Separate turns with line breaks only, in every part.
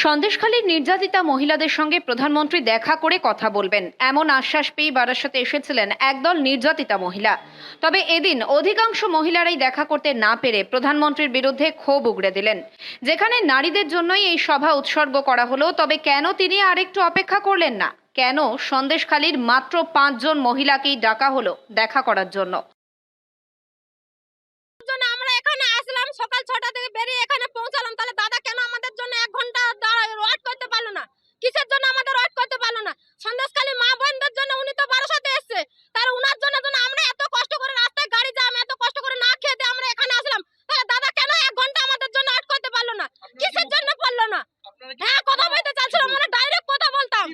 সন্দেশখালীর নির্যাতিতা মহিলাদের সঙ্গে প্রধানমন্ত্রী দেখা করে কথা বলবেন এমন আশ্বাস পেয়ে বারাসাতে এসেছিলেন একদল নির্যাতিতা মহিলা। তবে এদিন অধিকাংশ মহিলারাই দেখা করতে না পেরে প্রধানমন্ত্রীর বিরুদ্ধে ক্ষোভ উগড়ে দিলেন। যেখানে নারীদের জন্যই এই সভা উৎসর্গ করা হলো, তবে কেন তিনি আরেকটু অপেক্ষা করলেন না? কেন সন্দেশখালীর মাত্র 5 জন মহিলাকেই ডাকা হলো দেখা করার জন্য?
আমরা এখানে আসলাম, সকাল 6টা থেকে বেরিয়ে এখানে পৌঁছালাম, তাহলে দাদা কেন আমাদের জন্য 1 ঘন্টা ওয়েট করতে পারলো না? কিসের জন্য আমাদের ওয়েট করতে পারলো না? সন্দেশখালী মা বোনদের জন্য। উনি তো বারাসাতে এসেছে, তার উনার জন্য আমরা এত কষ্ট করে রাস্তায় গাড়ি জ্যাম, এত কষ্ট করে না খেতে আমরা এখানে আসলাম, তাহলে দাদা কেন 1 ঘন্টা আমাদের জন্য ওয়েট করতে পারলো না? কিসের জন্য পারলো না? হ্যাঁ, কথা বলতে চাচ্ছিলাম, আমরা ডাইরেক্ট কথা বলতাম।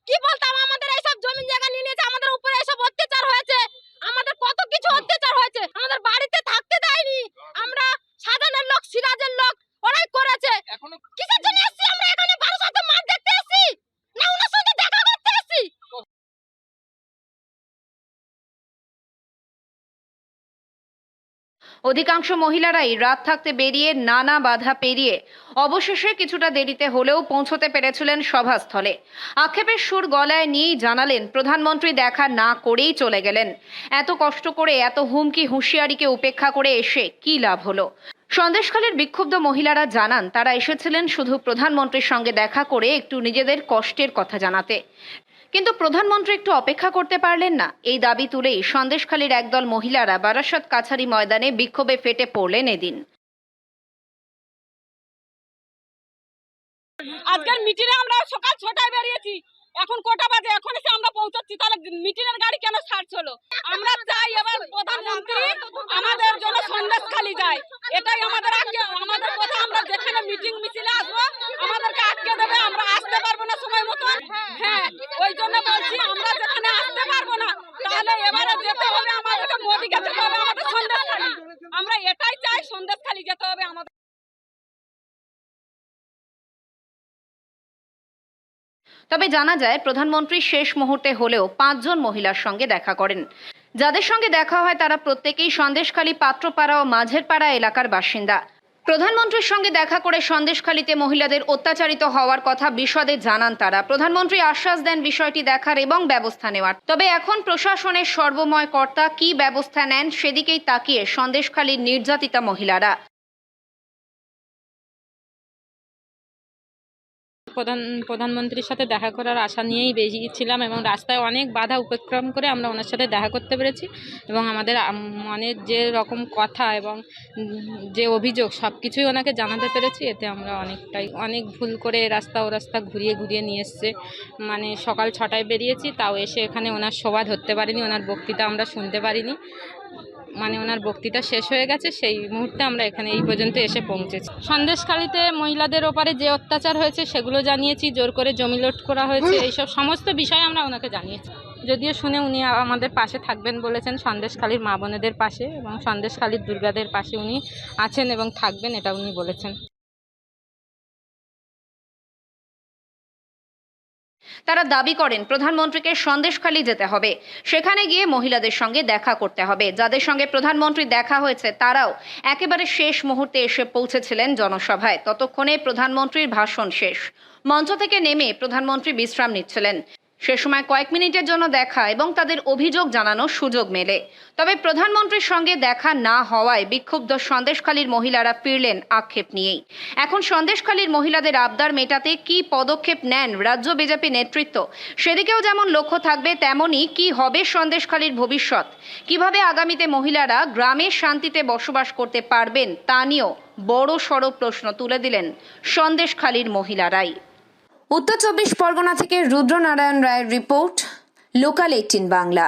কি বলতাম? আমাদের এইসব জমি জায়গা নিয়ে নিয়েছে, আমাদের উপরে এইসব অত্যাচার হয়েছে, আমাদের কত কিছু অত্যাচার হয়েছে, আমাদের বাড়িতে থাকতে দেয়নি, আমরা সাধারণ লোক, সিরাজের লোক, ওরাই করেছে। কিসের জন্য এসেছি আমরা এখানে? বারাসাতে মাঠ দেখতে এসেছি না ওনার সঙ্গে দেখা করতে এসেছি?
অধিকাংশ মহিলারাই রাত থাকতে বেরিয়ে নানা বাধা পেরিয়ে অবশেষে কিছুটা দেরিতে হলেও পৌঁছতে পেরেছিলেন সভাস্থলে। আক্ষেপের সুর গলায় নিয়েই জানালেন প্রধানমন্ত্রী দেখা না করেই চলে গেলেন। এত কষ্ট করে, এত হুমকি হুঁশিয়ারিকে উপেক্ষা করে এসে কি লাভ হলো? সন্দেশখালীর বিক্ষুব্ধ মহিলারা জানান তারা এসেছিলেন শুধু প্রধানমন্ত্রীর সঙ্গে দেখা করে একটু নিজেদের কষ্টের কথা জানাতে, কিন্তু প্রধানমন্ত্রী একটু অপেক্ষা করতে পারলেন না। এই দাবি তুলেই সন্দেশখালীর একদল মহিলারা বারাসাত কাছারি ময়দানে বিক্ষোভে ফেটে পড়লেন এদিন।
আজকের মিটিংয়ে আমরা সকাল 6টায় বেরিয়েছি, এখন কটা বাজে? এখন এসে আমরা পৌঁছাচ্ছি, তাহলে মিটিংয়ের গাড়ি কেন ছাড় হলো? আমরা চাই এবার প্রধানমন্ত্রী আমাদের জন্য সন্দেশখালী যায়, এটাই আমাদের আমাদের কথা। আমরা যেখানে মিটিং মিছিলে আসবো আমাদেরকে আটকে দেবে, আমরা আসতে পারবো না সময় মতো। হ্যাঁ, ওই জন্য বলছি আমরা যেখানে আসতে পারবো না, তাহলে এবারে যেতে হবে আমাদেরকে, মোদিকে যেতে হবে আমাদের সন্দেশখালী। আমরা এটাই চাই, সন্দেশখালী যেতে হবে আমাদের।
তবে জানা যায় প্রধানমন্ত্রী শেষ মুহূর্তে হলেও 5 জন মহিলার সঙ্গে দেখা করেন। যাদের সঙ্গে দেখা হয় তারা প্রত্যেকেই সন্দেশখালী পাত্রপাড়া ও মাঝেরপাড়া এলাকার বাসিন্দা। প্রধানমন্ত্রীর সঙ্গে দেখা করে সন্দেশখালীতে মহিলাদের অত্যাচারিত হওয়ার কথা বিশদে জানান তারা। প্রধানমন্ত্রী আশ্বাস দেন বিষয়টি দেখার এবং ব্যবস্থা নেওয়ার। তবে এখন প্রশাসনের সর্বময় কর্তা কি ব্যবস্থা নেন সেদিকেই তাকিয়ে সন্দেশখালীর নির্যাতিতা মহিলারা।
প্রধানমন্ত্রীর সাথে দেখা করার আশা নিয়েই বেরিয়েছিলাম এবং রাস্তায় অনেক বাধা উপেক্ষা করে আমরা ওনার সাথে দেখা করতে পেরেছি এবং আমাদের মনের যে রকম কথা এবং যে অভিযোগ সব কিছুই ওনাকে জানাতে পেরেছি। এতে আমরা অনেক ভুল করে ও রাস্তা ঘুরিয়ে ঘুরিয়ে নিয়ে এসছে। মানে সকাল 6টায় বেরিয়েছি, তাও এসে এখানে ওনার সভা ধরতে পারিনি, ওনার বক্তৃতা আমরা শুনতে পারিনি। মানে ওনার বক্তৃতা শেষ হয়ে গেছে, সেই মুহূর্তে আমরা এখানে এই পর্যন্ত এসে পৌঁছেছি। সন্দেশখালীতে মহিলাদের ওপারে যে অত্যাচার হয়েছে সেগুলো জানিয়েছি, জোর করে জমি লুট করা হয়েছে, এইসব সমস্ত বিষয় আমরা ওনাকে জানিয়েছি। যদিও শুনে উনি আমাদের পাশে থাকবেন বলেছেন, সন্দেশখালীর মা বোনেদের পাশে এবং সন্দেশখালীর দুর্গাদের পাশে উনি আছেন এবং থাকবেন, এটা উনি বলেছেন।
তারা দাবি করেন প্রধানমন্ত্রীকে সন্দেশখালী যেতে হবে, সেখানে গিয়ে মহিলাদের সঙ্গে দেখা করতে হবে। যাদের সঙ্গে প্রধানমন্ত্রী দেখা হয়েছে তারাও একেবারে শেষ মুহূর্তে এসে পৌঁছেছিলেন জনসভায়। ততক্ষণে প্রধানমন্ত্রীর ভাষণ শেষ। মঞ্চ থেকে নেমে প্রধানমন্ত্রী বিশ্রাম নিচ্ছিলেন। সে সময় কয়েক মিনিটের জন্য দেখা এবং তাদের অভিযোগ জানানোর সুযোগ মেলে। তবে প্রধানমন্ত্রীর সঙ্গে দেখা না হওয়ায় বিক্ষুব্ধ সন্দেশখালীর মহিলারা ফিরলেন আক্ষেপ নিয়েই। এখন সন্দেশখালীর মহিলাদের আবদার মেটাতে কি পদক্ষেপ নেন রাজ্য বিজেপি নেতৃত্ব, সেদিকেও যেমন লক্ষ্য থাকবে, তেমনই কি হবে সন্দেশখালীর ভবিষ্যৎ, কিভাবে আগামীতে মহিলারা গ্রামে শান্তিতে বসবাস করতে পারবেন তা নিয়েও বড় সড় প্রশ্ন তুলে দিলেন সন্দেশখালীর মহিলারাই। উত্তর 24 পরগনা থেকে রুদ্রনারায়ণ রায়ের রিপোর্ট, লোকাল 18 বাংলা।